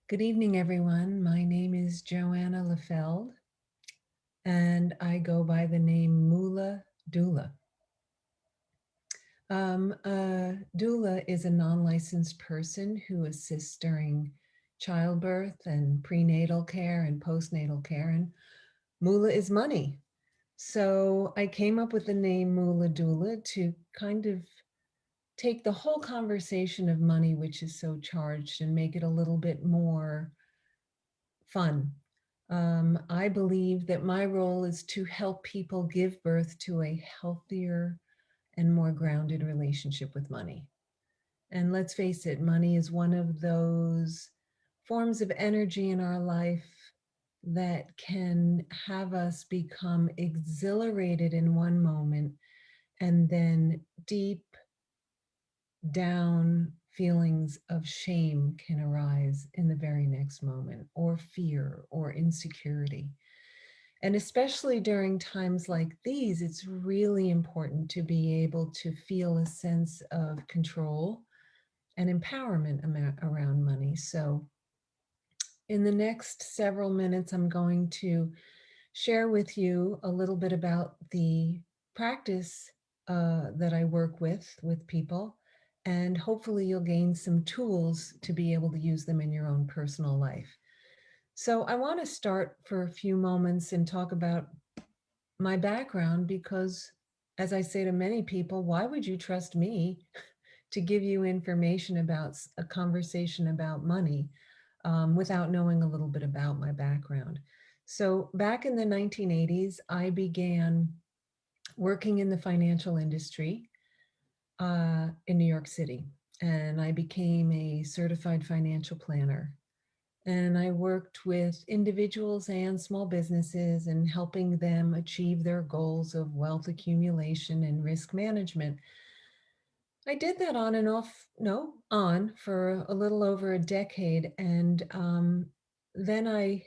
Good evening, everyone. My name is Joanna Lefeld, and I go by the name Mula Doula. A doula is a non-licensed person who assists during childbirth and prenatal care and postnatal care, and Mula is money. So I came up with the name Mula Doula to kind of take the whole conversation of money, which is so charged, and make it a little bit more fun. I believe that my role is to help people give birth to a healthier and more grounded relationship with money. And let's face it, money is one of those forms of energy in our life that can have us become exhilarated in one moment and then deep down feelings of shame can arise in the very next moment, or fear or insecurity. And especially during times like these, it's really important to be able to feel a sense of control and empowerment around money. So in the next several minutes, I'm going to share with you a little bit about the practice that I work with people, and hopefully you'll gain some tools to be able to use them in your own personal life. So I want to start for a few moments and talk about my background because, as I say to many people, why would you trust me to give you information about a conversation about money without knowing a little bit about my background? So back in the 1980s, I began working in the financial industry in New York City, and I became a certified financial planner. And I worked with individuals and small businesses and helping them achieve their goals of wealth accumulation and risk management. I did that on and off, no, on for a little over a decade. And then I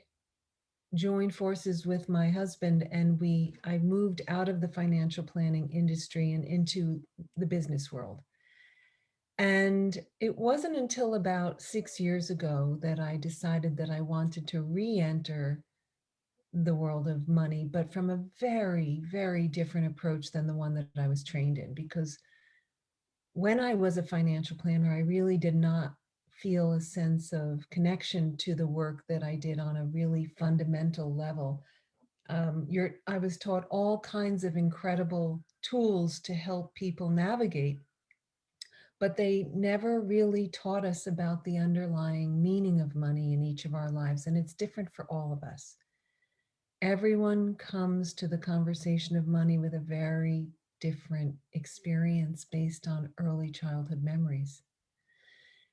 joined forces with my husband, and I moved out of the financial planning industry and into the business world. And it wasn't until about 6 years ago that I decided that I wanted to re-enter the world of money, but from a very, very different approach than the one that I was trained in. Because when I was a financial planner, I really did not feel a sense of connection to the work that I did on a really fundamental level. I was taught all kinds of incredible tools to help people navigate, but they never really taught us about the underlying meaning of money in each of our lives. And it's different for all of us. Everyone comes to the conversation of money with a very different experience based on early childhood memories.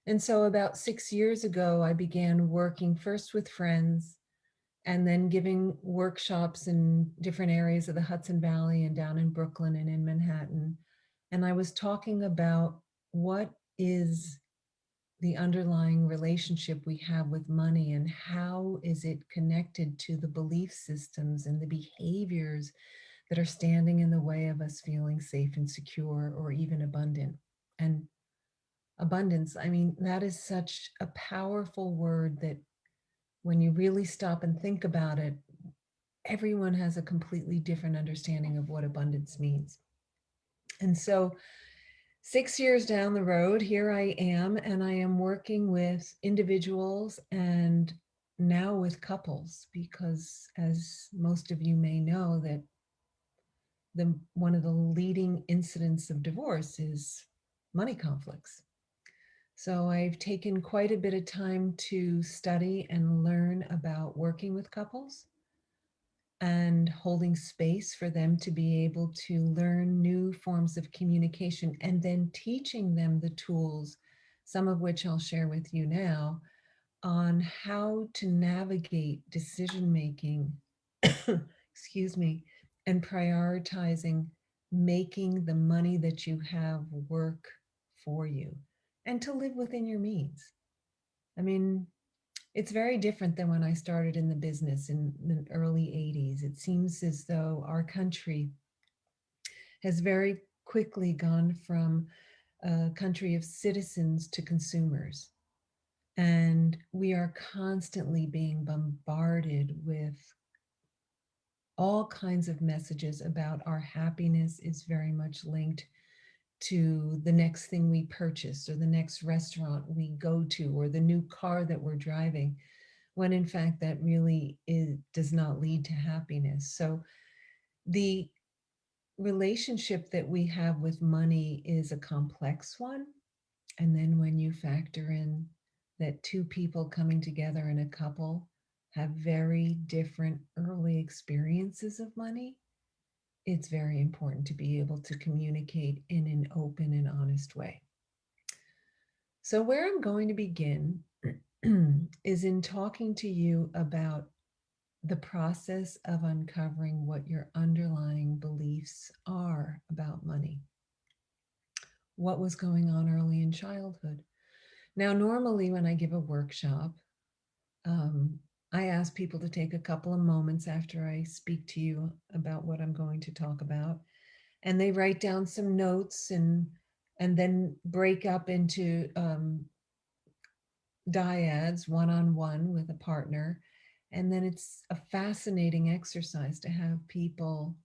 And so about 6 years ago, I began working first with friends and then giving workshops in different areas of the Hudson Valley and down in Brooklyn and in Manhattan. And I was talking about what is the underlying relationship we have with money, and how is it connected to the belief systems and the behaviors that are standing in the way of us feeling safe and secure or even abundant. And abundance, I mean, that is such a powerful word that when you really stop and think about it, everyone has a completely different understanding of what abundance means. And so 6 years down the road, here I am, and I am working with individuals and now with couples, because as most of you may know, that one of the leading incidents of divorce is money conflicts. So I've taken quite a bit of time to study and learn about working with couples and holding space for them to be able to learn new forms of communication, and then teaching them the tools, some of which I'll share with you now, on how to navigate decision making, excuse me, and prioritizing making the money that you have work for you and to live within your means. I mean, it's very different than when I started in the business in the early 80s. It seems as though our country has very quickly gone from a country of citizens to consumers. And we are constantly being bombarded with all kinds of messages about our happiness is very much linked to the next thing we purchase or the next restaurant we go to or the new car that we're driving, when in fact that really does not lead to happiness. So the relationship that we have with money is a complex one. And then when you factor in that two people coming together in a couple have very different early experiences of money, it's very important to be able to communicate in an open and honest way. So, where I'm going to begin is in talking to you about the process of uncovering what your underlying beliefs are about money. What was going on early in childhood? Now, normally when I give a workshop, um, I ask people to take a couple of moments after I speak to you about what I'm going to talk about, and they write down some notes and then break up into dyads, one-on-one with a partner. And then it's a fascinating exercise to have people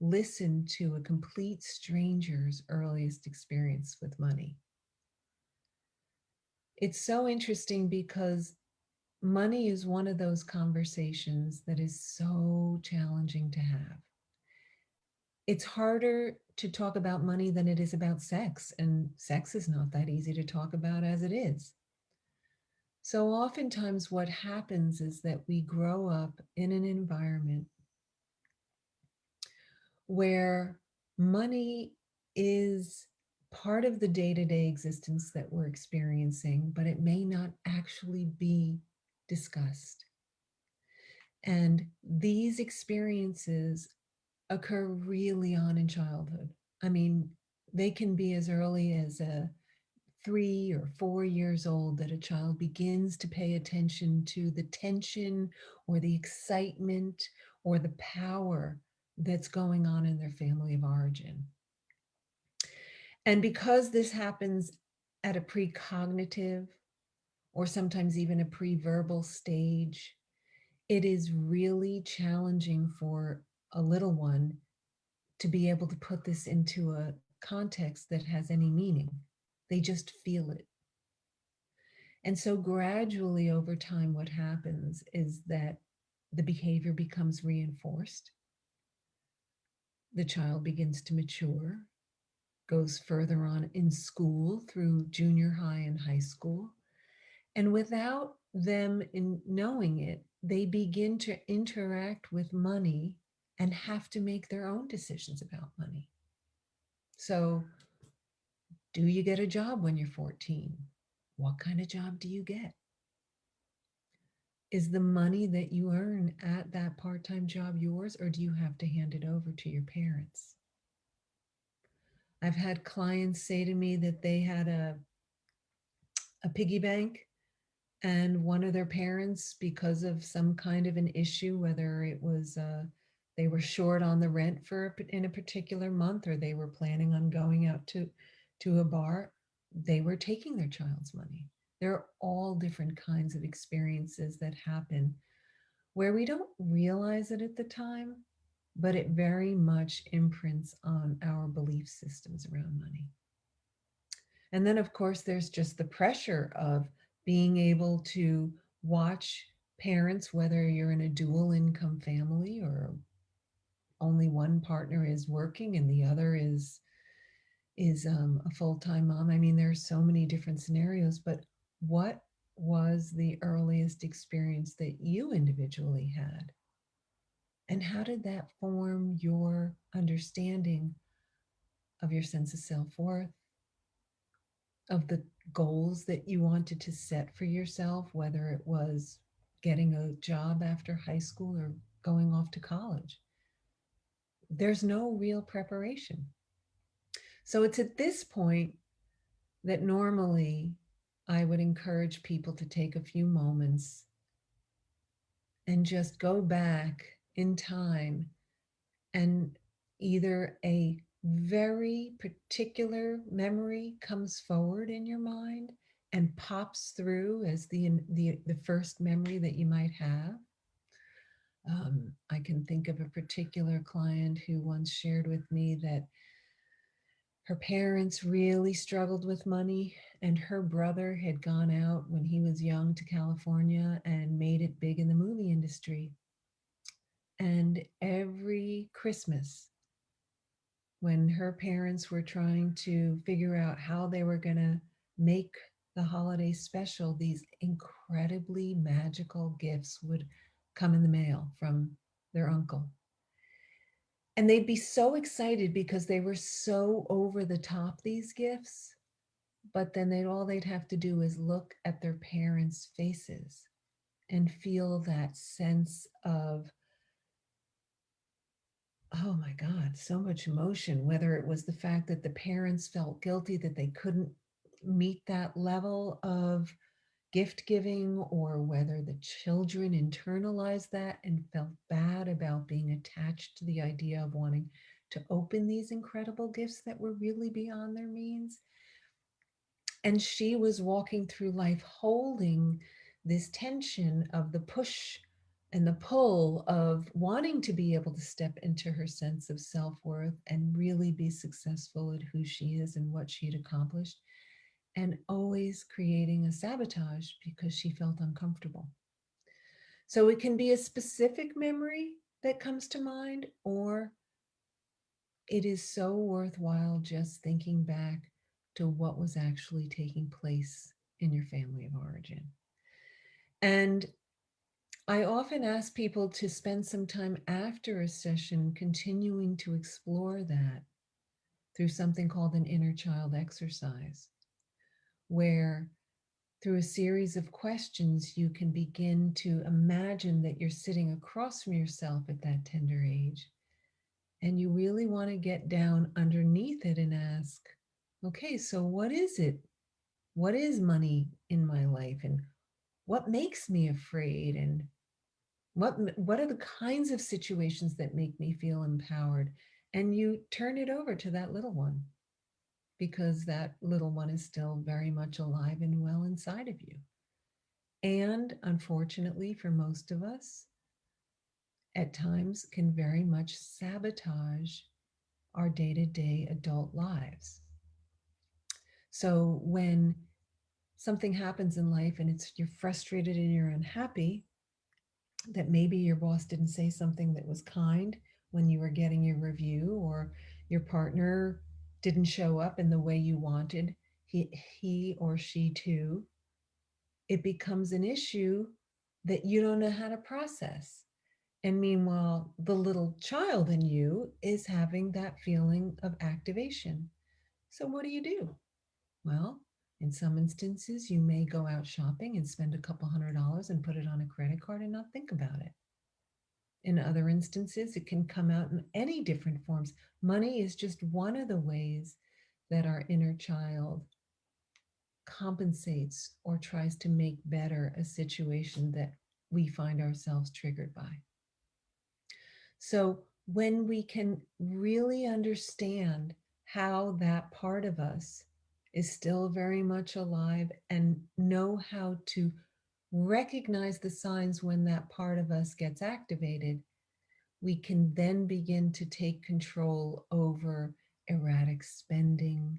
listen to a complete stranger's earliest experience with money. It's so interesting because money is one of those conversations that is so challenging to have. It's harder to talk about money than it is about sex, and sex is not that easy to talk about as it is. So oftentimes what happens is that we grow up in an environment where money is part of the day-to-day existence that we're experiencing, but it may not actually be discussed. And these experiences occur really on in childhood. I mean, they can be as early as 3 or 4 years old that a child begins to pay attention to the tension or the excitement or the power that's going on in their family of origin. And because this happens at a precognitive or sometimes even a pre-verbal stage, it is really challenging for a little one to be able to put this into a context that has any meaning. They just feel it. And so gradually over time, what happens is that the behavior becomes reinforced. The child begins to mature, goes further on in school through junior high and high school. And without them in knowing it, they begin to interact with money and have to make their own decisions about money. So, do you get a job when you're 14? What kind of job do you get? Is the money that you earn at that part-time job yours, or do you have to hand it over to your parents? I've had clients say to me that they had a piggy bank, and one of their parents, because of some kind of an issue, whether it was they were short on the rent in a particular month, or they were planning on going out to a bar, they were taking their child's money. There are all different kinds of experiences that happen where we don't realize it at the time, but it very much imprints on our belief systems around money. And then, of course, there's just the pressure of being able to watch parents, whether you're in a dual income family or only one partner is working and the other is a full-time mom. I mean, there are so many different scenarios, but what was the earliest experience that you individually had? And how did that form your understanding of your sense of self-worth, of the goals that you wanted to set for yourself, whether it was getting a job after high school or going off to college? There's no real preparation. So it's at this point that normally I would encourage people to take a few moments and just go back in time, and either a very particular memory comes forward in your mind and pops through as the first memory that you might have. I can think of a particular client who once shared with me that her parents really struggled with money, and her brother had gone out when he was young to California and made it big in the movie industry. And every Christmas, when her parents were trying to figure out how they were going to make the holiday special, these incredibly magical gifts would come in the mail from their uncle. And they'd be so excited because they were so over the top, these gifts. But then they'd have to do is look at their parents' faces and feel that sense of, oh my God, so much emotion, whether it was the fact that the parents felt guilty that they couldn't meet that level of gift giving, or whether the children internalized that and felt bad about being attached to the idea of wanting to open these incredible gifts that were really beyond their means. And she was walking through life holding this tension of the push and the pull of wanting to be able to step into her sense of self-worth and really be successful at who she is and what she'd accomplished, and always creating a sabotage because she felt uncomfortable. So it can be a specific memory that comes to mind, or it is so worthwhile just thinking back to what was actually taking place in your family of origin. And I often ask people to spend some time after a session continuing to explore that through something called an inner child exercise, where through a series of questions, you can begin to imagine that you're sitting across from yourself at that tender age. And you really want to get down underneath it and ask, okay, so what is it? What is money in my life? And what makes me afraid? And what are the kinds of situations that make me feel empowered? And you turn it over to that little one, because that little one is still very much alive and well inside of you. And unfortunately, for most of us, at times can very much sabotage our day-to-day adult lives. So when something happens in life and you're frustrated and you're unhappy, that maybe your boss didn't say something that was kind when you were getting your review, or your partner didn't show up in the way you wanted he or she to, it becomes an issue that you don't know how to process. And meanwhile, the little child in you is having that feeling of activation. So what do? Well, in some instances, you may go out shopping and spend a couple $100 and put it on a credit card and not think about it. In other instances, it can come out in any different forms. Money is just one of the ways that our inner child compensates or tries to make better a situation that we find ourselves triggered by. So when we can really understand how that part of us is still very much alive and know how to recognize the signs when that part of us gets activated, we can then begin to take control over erratic spending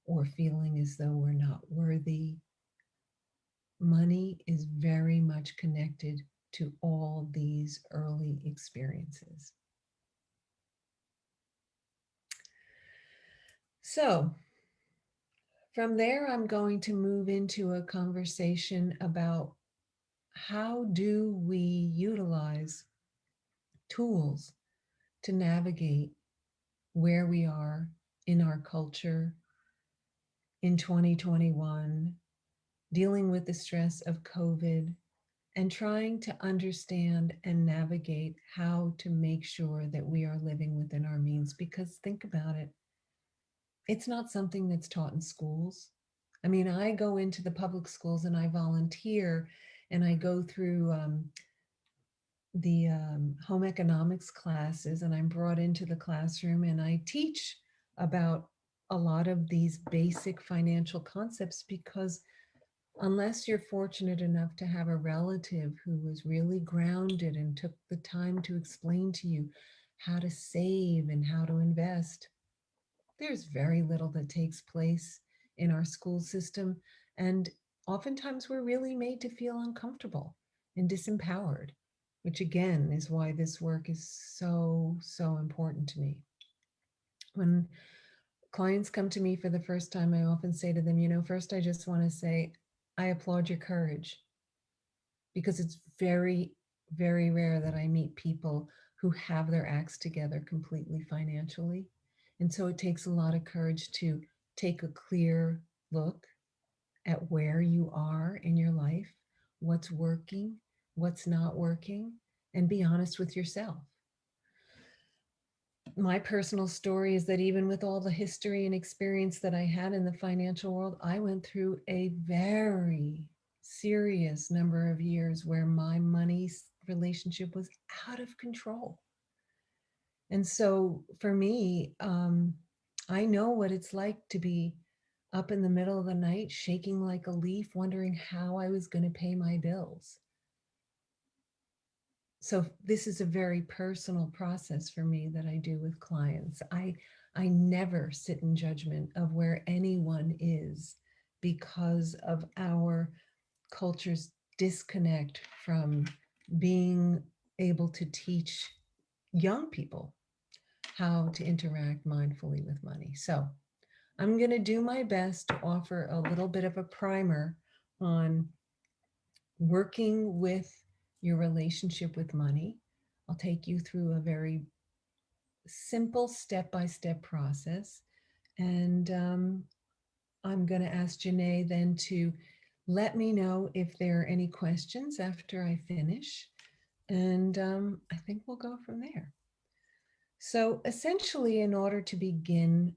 or feeling as though we're not worthy. Money is very much connected to all these early experiences. So from there, I'm going to move into a conversation about how do we utilize tools to navigate where we are in our culture in 2021, dealing with the stress of COVID, and trying to understand and navigate how to make sure that we are living within our means. Because think about it, it's not something that's taught in schools. I mean, I go into the public schools and I volunteer, and I go through the home economics classes, and I'm brought into the classroom and I teach about a lot of these basic financial concepts, because Unless you're fortunate enough to have a relative who was really grounded and took the time to explain to you how to save and how to invest, there's very little that takes place in our school system. And oftentimes we're really made to feel uncomfortable and disempowered, which again is why this work is so, so important to me. When clients come to me for the first time, I often say to them, first, I just want to say, I applaud your courage, because it's very, very rare that I meet people who have their acts together completely financially. And so it takes a lot of courage to take a clear look at where you are in your life, what's working, what's not working, and be honest with yourself. My personal story is that even with all the history and experience that I had in the financial world, I went through a very serious number of years where my money relationship was out of control. And so for me, I know what it's like to be up in the middle of the night, shaking like a leaf, wondering how I was going to pay my bills. So this is a very personal process for me that I do with clients. I never sit in judgment of where anyone is because of our culture's disconnect from being able to teach young people how to interact mindfully with money. So I'm going to do my best to offer a little bit of a primer on working with your relationship with money. I'll take you through a very simple step-by-step process. And I'm going to ask Janae then to let me know if there are any questions after I finish. And I think we'll go from there. So essentially, in order to begin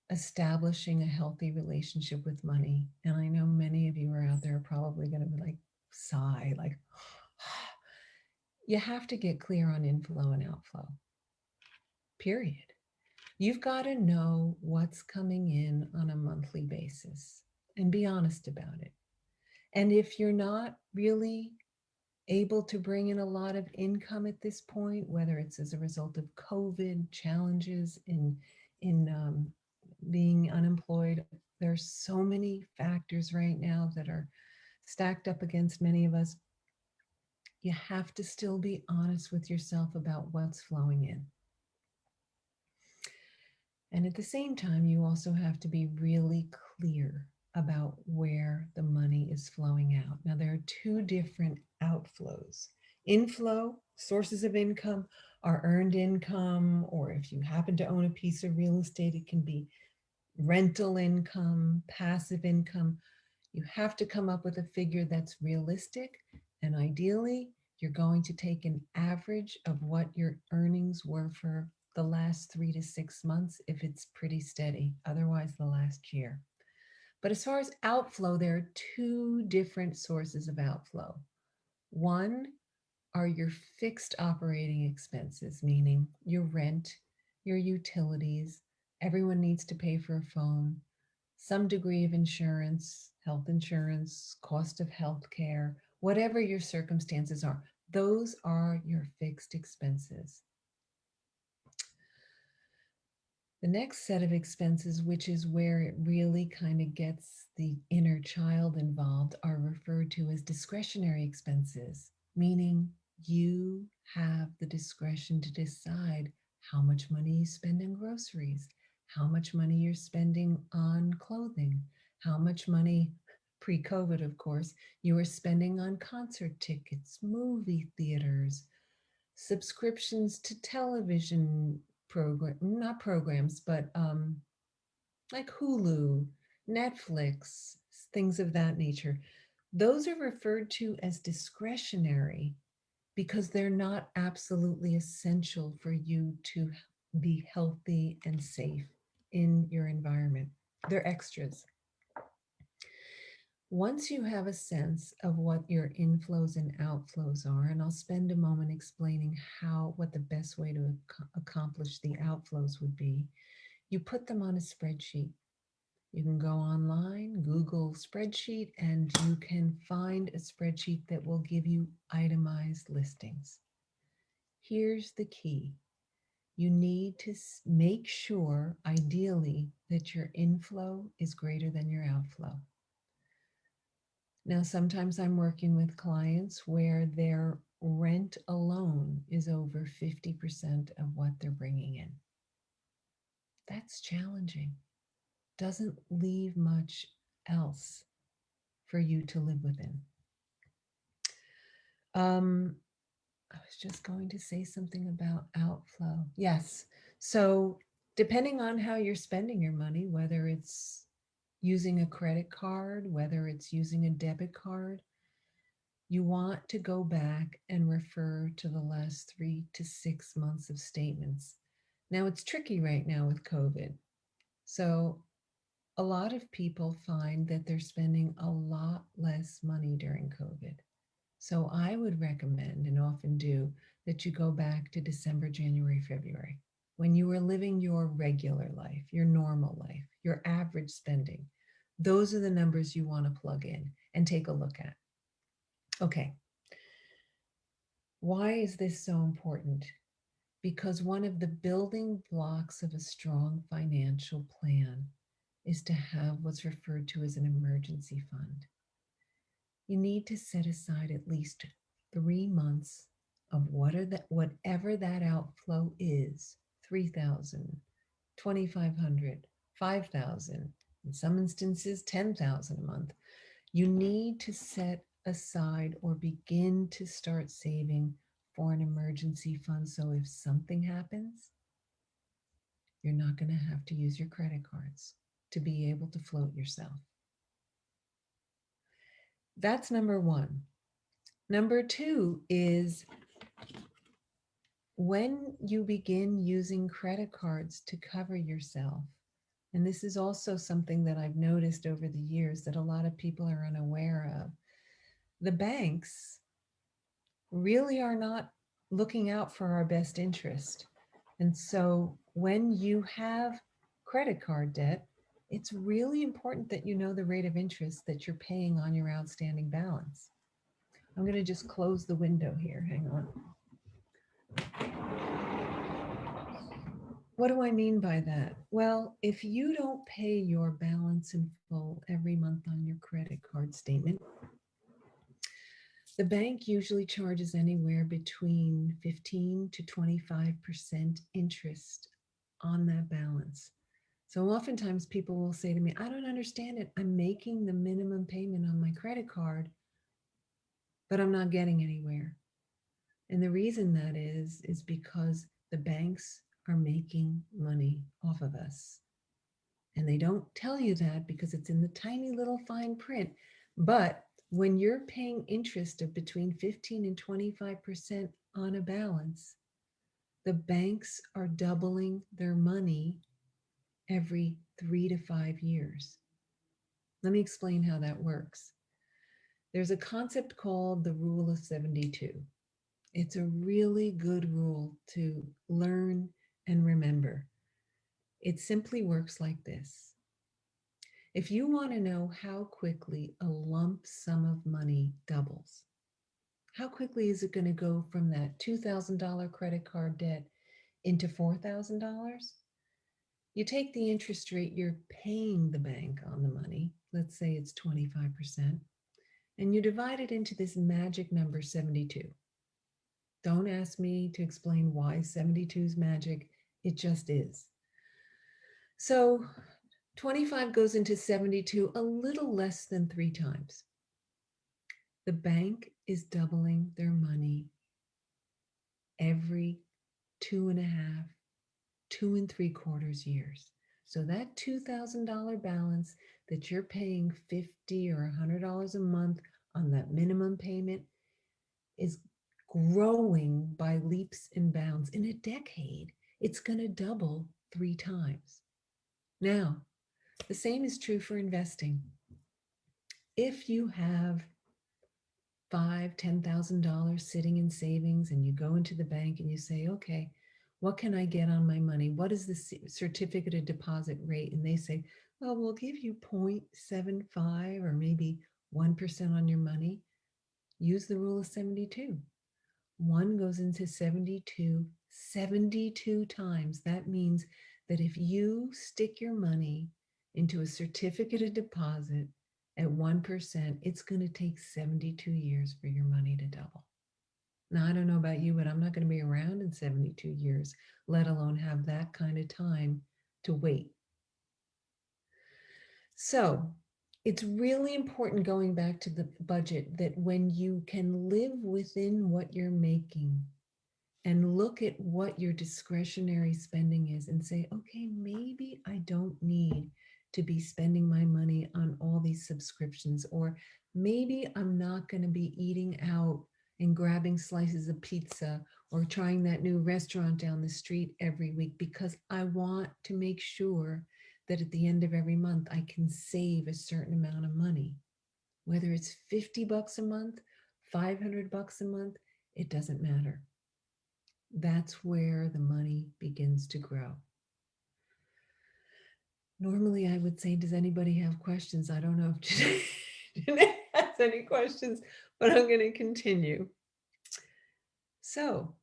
establishing a healthy relationship with money, and I know many of you are out there probably going to be like, sigh, like, you have to get clear on inflow and outflow, period. You've got to know what's coming in on a monthly basis and be honest about it. And if you're not really able to bring in a lot of income at this point, whether it's as a result of COVID challenges in being unemployed, there's so many factors right now that are stacked up against many of us. You have to still be honest with yourself about what's flowing in. And at the same time, you also have to be really clear about where the money is flowing out. Now, there are two different outflows. Inflow, sources of income, are earned income, or if you happen to own a piece of real estate, it can be rental income, passive income. You have to come up with a figure that's realistic, and ideally, you're going to take an average of what your earnings were for the last 3 to 6 months if it's pretty steady, otherwise the last year. But as far as outflow, there are two different sources of outflow. One are your fixed operating expenses, meaning your rent, your utilities, everyone needs to pay for a phone, some degree of insurance, health insurance, cost of health care, whatever your circumstances are. Those are your fixed expenses. The next set of expenses, which is where it really kind of gets the inner child involved, are referred to as discretionary expenses, meaning you have the discretion to decide how much money you spend on groceries, how much money you're spending on clothing, how much money, pre-COVID, of course, you were spending on concert tickets, movie theaters, subscriptions to television program, not programs, but like Hulu, Netflix, things of that nature. Those are referred to as discretionary because they're not absolutely essential for you to be healthy and safe in your environment. They're extras. Once you have a sense of what your inflows and outflows are, and I'll spend a moment explaining what the best way to accomplish the outflows would be, you put them on a spreadsheet. You can go online, Google spreadsheet, and you can find a spreadsheet that will give you itemized listings. Here's the key. You need to make sure, ideally, that your inflow is greater than your outflow. Now, sometimes I'm working with clients where their rent alone is over 50% of what they're bringing in. That's challenging. Doesn't leave much else for you to live within. I was just going to say something about outflow. Yes. So, depending on how you're spending your money, whether it's using a credit card, whether it's using a debit card, you want to go back and refer to the last 3 to 6 months of statements. Now, it's tricky right now with COVID. So, a lot of people find that they're spending a lot less money during COVID. So I would recommend, and often do, that you go back to December, January, February, when you were living your regular life, your normal life, your average spending. Those are the numbers you want to plug in and take a look at. Okay. Why is this so important? Because one of the building blocks of a strong financial plan is to have what's referred to as an emergency fund. You need to set aside at least 3 months of whatever that outflow is, 3,000, 2,500, 5,000, in some instances 10,000 a month. You need to set aside or begin to start saving for an emergency fund. So if something happens, you're not going to have to use your credit cards to be able to float yourself. That's number one. Number two is when you begin using credit cards to cover yourself. And this is also something that I've noticed over the years that a lot of people are unaware of. The banks really are not looking out for our best interest. And so when you have credit card debt, it's really important that you know the rate of interest that you're paying on your outstanding balance. I'm going to just close the window here. Hang on. What do I mean by that? Well, if you don't pay your balance in full every month on your credit card statement, the bank usually charges anywhere between 15 to 25% interest on that balance. So oftentimes people will say to me, I don't understand it. I'm making the minimum payment on my credit card, but I'm not getting anywhere. And the reason that is because the banks are making money off of us. And they don't tell you that because it's in the tiny little fine print. But when you're paying interest of between 15 and 25% on a balance, the banks are doubling their money every 3 to 5 years. Let me explain how that works. There's a concept called the rule of 72. It's a really good rule to learn and remember. It simply works like this. If you want to know how quickly a lump sum of money doubles, how quickly is it going to go from that $2,000 credit card debt into $4,000? You take the interest rate you're paying the bank on the money, let's say it's 25%, and you divide it into this magic number 72. Don't ask me to explain why 72 is magic. It just is. So 25 goes into 72 a little less than 3 times. The bank is doubling their money every 2.5, 2 3/4 years. So that $2,000 balance that you're paying $50 or $100 a month on that minimum payment is growing by leaps and bounds. In a decade, it's going to double 3 times. Now, the same is true for investing. If you have $5,000, $10,000 sitting in savings and you go into the bank and you say, okay, what can I get on my money? What is the certificate of deposit rate? And they say, Well, we'll give you 0.75 or maybe 1% on your money. Use the rule of 72. One goes into 72 times. That means that if you stick your money into a certificate of deposit at 1%, it's going to take 72 years for your money to double. Now, I don't know about you, but I'm not going to be around in 72 years, let alone have that kind of time to wait. So it's really important, going back to the budget, that when you can live within what you're making and look at what your discretionary spending is and say, okay, maybe I don't need to be spending my money on all these subscriptions, or maybe I'm not going to be eating out and grabbing slices of pizza or trying that new restaurant down the street every week, because I want to make sure that at the end of every month I can save a certain amount of money. Whether it's 50 bucks a month, 500 bucks a month, it doesn't matter. That's where the money begins to grow. Normally, I would say, does anybody have questions? I don't know if Jeanette has any questions, but I'm going to continue. So,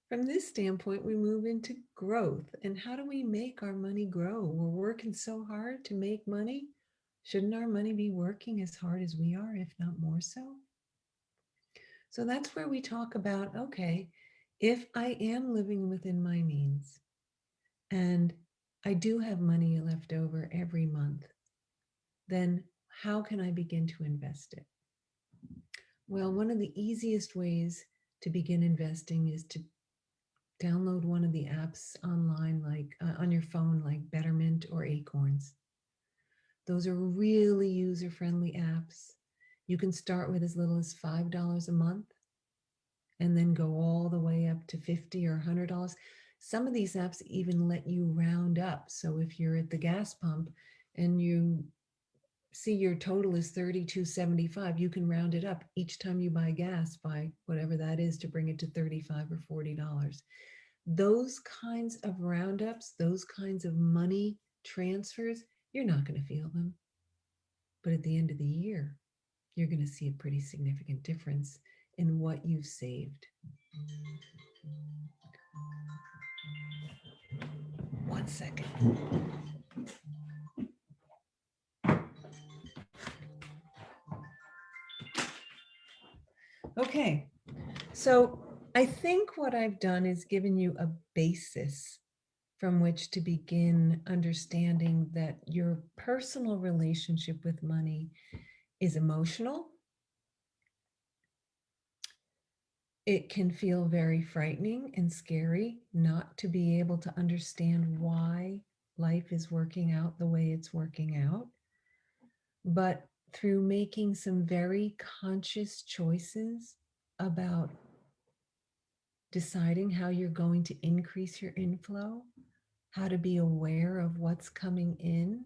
from this standpoint, we move into growth. And how do we make our money grow? We're working so hard to make money. Shouldn't our money be working as hard as we are, if not more so? So that's where we talk about, okay, if I am living within my means, and I do have money left over every month, then how can I begin to invest it? Well, one of the easiest ways to begin investing is to download one of the apps online, like on your phone, like Betterment or Acorns. Those are really user-friendly apps. You can start with as little as $5 a month and then go all the way up to $50 or $100. Some of these apps even let you round up. So if you're at the gas pump and you see your total is $32.75, you can round it up each time you buy gas by whatever that is to bring it to $35 or $40. Those kinds of roundups, those kinds of money transfers, you're not going to feel them. But at the end of the year, you're going to see a pretty significant difference in what you've saved. One second. Okay, so I think what I've done is given you a basis from which to begin understanding that your personal relationship with money is emotional. It can feel very frightening and scary not to be able to understand why life is working out the way it's working out. But through making some very conscious choices about deciding how you're going to increase your inflow, how to be aware of what's coming in,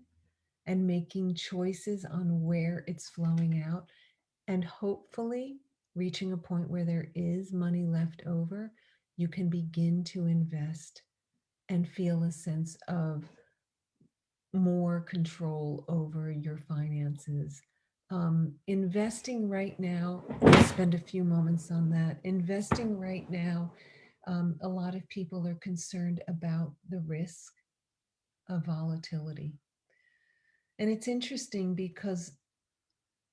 and making choices on where it's flowing out, and hopefully reaching a point where there is money left over, you can begin to invest and feel a sense of more control over your finances. Investing right now, I'll spend a few moments on that. Investing right now, a lot of people are concerned about the risk of volatility. And it's interesting because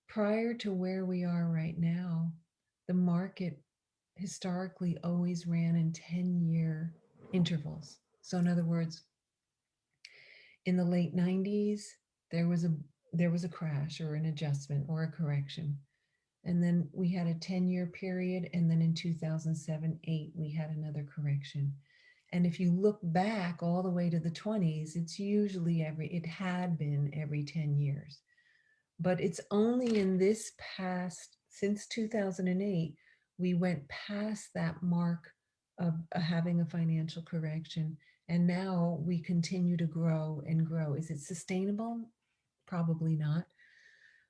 prior to where we are right now, the market historically always ran in 10-year intervals. So in other words, in the late 90s, there was a there was a crash or an adjustment or a correction. And then we had a 10-year period, and then in 2007-8 we had another correction. And if you look back all the way to the 20s, it had been every 10 years. But it's only in this past, since 2008, we went past that mark of having a financial correction. And now we continue to grow and grow. Is it sustainable? Probably not.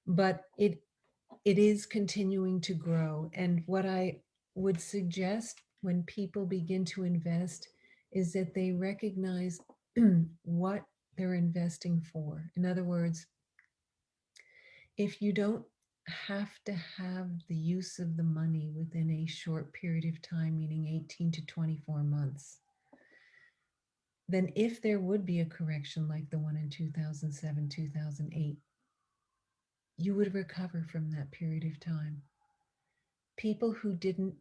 But it is continuing to grow. And what I would suggest when people begin to invest is that they recognize what they're investing for. In other words, if you don't have to have the use of the money within a short period of time, meaning 18 to 24 months, then if there would be a correction like the one in 2007, 2008, you would recover from that period of time. People who didn't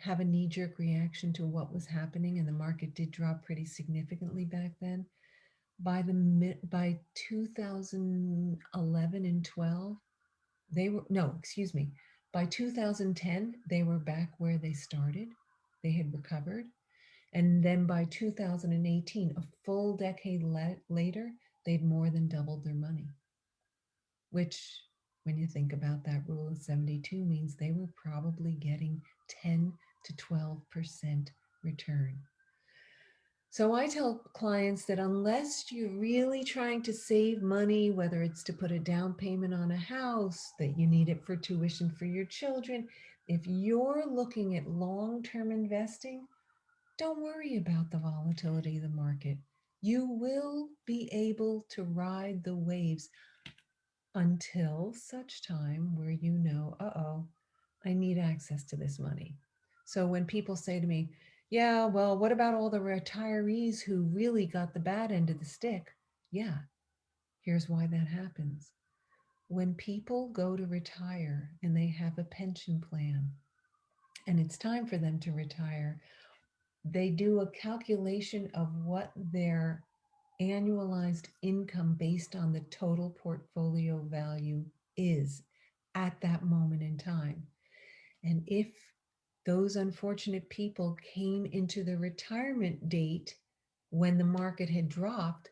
have a knee jerk reaction to what was happening, and the market did drop pretty significantly back then, by 2011 and 12, they were, no, excuse me, by 2010, they were back where they started. They had recovered. And then by 2018, a full decade later, they'd more than doubled their money, which, when you think about that rule of 72, means they were probably getting 10 to 12% return. So I tell clients that unless you're really trying to save money, whether it's to put a down payment on a house, that you need it for tuition for your children, if you're looking at long-term investing, don't worry about the volatility of the market. You will be able to ride the waves until such time where you know, uh-oh, I need access to this money. So when people say to me, yeah, well, what about all the retirees who really got the bad end of the stick? Yeah, here's why that happens. When people go to retire and they have a pension plan and it's time for them to retire, they do a calculation of what their annualized income based on the total portfolio value is at that moment in time. And if those unfortunate people came into the retirement date when the market had dropped,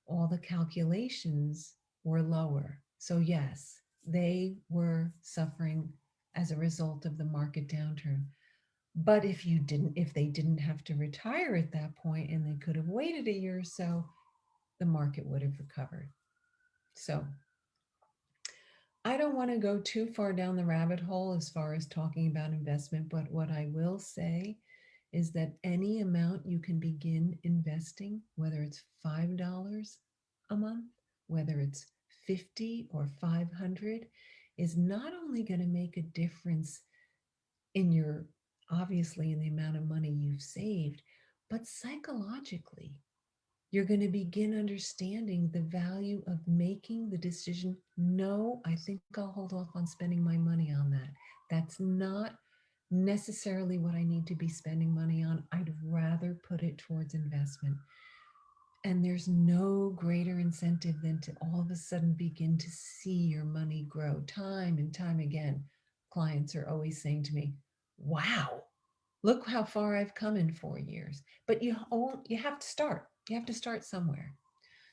all the calculations were lower. So, yes, they were suffering as a result of the market downturn. But if they didn't have to retire at that point and they could have waited a year or so, the market would have recovered. So I don't want to go too far down the rabbit hole as far as talking about investment, but what I will say is that any amount you can begin investing, whether it's $5 a month, whether it's 50 or 500, is not only going to make a difference in your, obviously, in the amount of money you've saved, but psychologically, you're going to begin understanding the value of making the decision. No, I think I'll hold off on spending my money on that. That's not necessarily what I need to be spending money on. I'd rather put it towards investment. And there's no greater incentive than to all of a sudden begin to see your money grow. Time and time again, clients are always saying to me, wow, look how far I've come in 4 years. But you have to start. You have to start somewhere.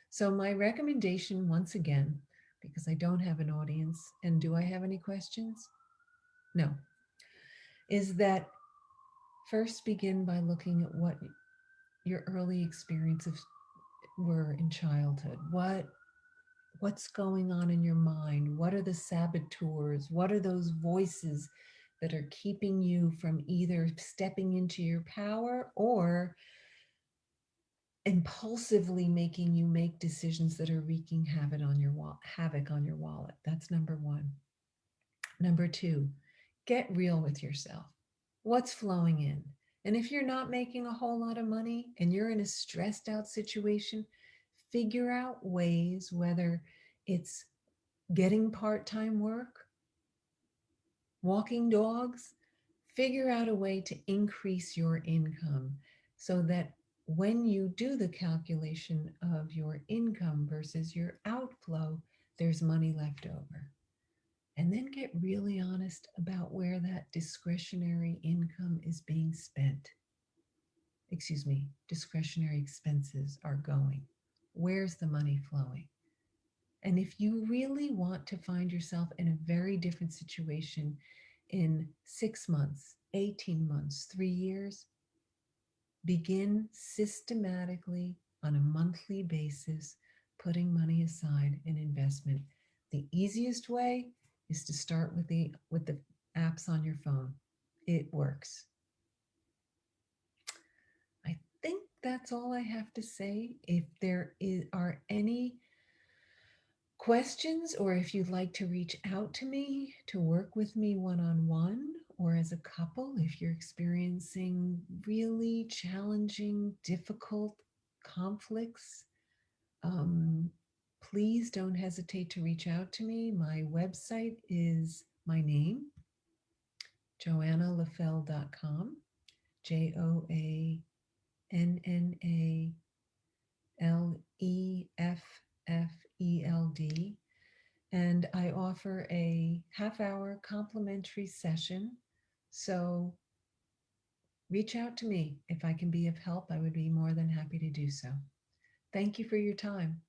So my recommendation, once again, because I don't have an audience, and do I have any questions? No, is that first begin by looking at what your early experiences were in childhood. What's going on in your mind? What are the saboteurs? What are those voices that are keeping you from either stepping into your power or impulsively making you make decisions that are wreaking havoc on your wallet? That's number one. Number two, get real with yourself. What's flowing in? And if you're not making a whole lot of money and you're in a stressed out situation, figure out ways, whether it's getting part-time work, walking dogs, figure out a way to increase your income so that when you do the calculation of your income versus your outflow, there's money left over. And then get really honest about where that discretionary income is being spent. Excuse me, discretionary expenses are going. Where's the money flowing? And if you really want to find yourself in a very different situation in 6 months, 18 months, 3 years, begin systematically on a monthly basis putting money aside in investment. The easiest way is to start with the apps on your phone. It works. I think that's all I have to say. If are any questions, or if you'd like to reach out to me to work with me one-on-one or as a couple, if you're experiencing really challenging, difficult conflicts, um, please don't hesitate to reach out to me. My website is my name, joannalefeld.com, JoannALEFFELD. And I offer a half-hour complimentary session. So reach out to me. If I can be of help, I would be more than happy to do so. Thank you for your time.